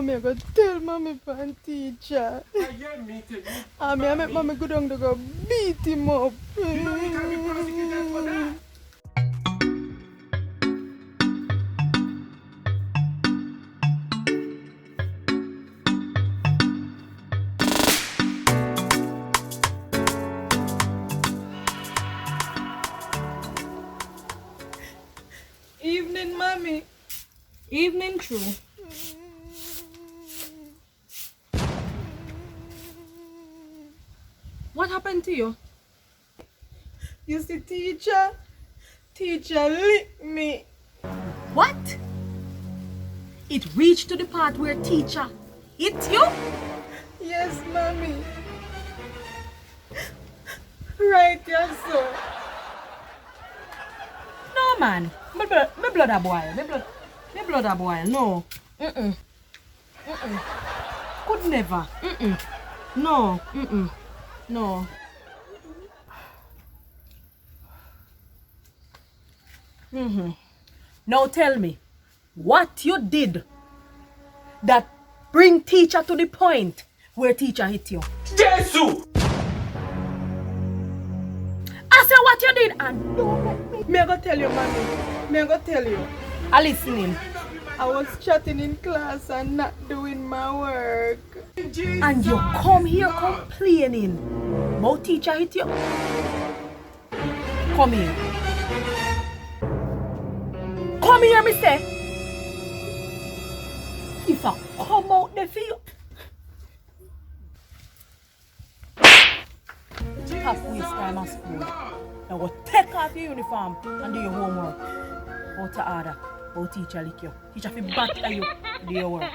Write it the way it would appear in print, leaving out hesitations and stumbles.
mommy, I got tell mommy pan teacher. Yeah, me too. I make mommy go down to go beat him up. You know you can be prosecuted for that. Evening, mommy. Evening, true. What happened to you? You see, teacher licked me. What? It reached to the part where teacher hit you? Yes, mommy. Right, yes, sir. No, man. Me blood a boil. Me blood a boil. No. Could never. No. No. Now tell me, what you did that bring teacher to the point where teacher hit you? Jesus! I said what you did and don't let me. Me I go tell you, mommy. Me I go tell you. I listening. I was chatting in class and not doing my work. And you come here complaining about teacher hit you? Come here. Come here, me say. If I come out there for you. Half waste time at school. Now go take off your uniform and do your homework. Out to order. How teacher lick you. Teacher fi batter you to do your work.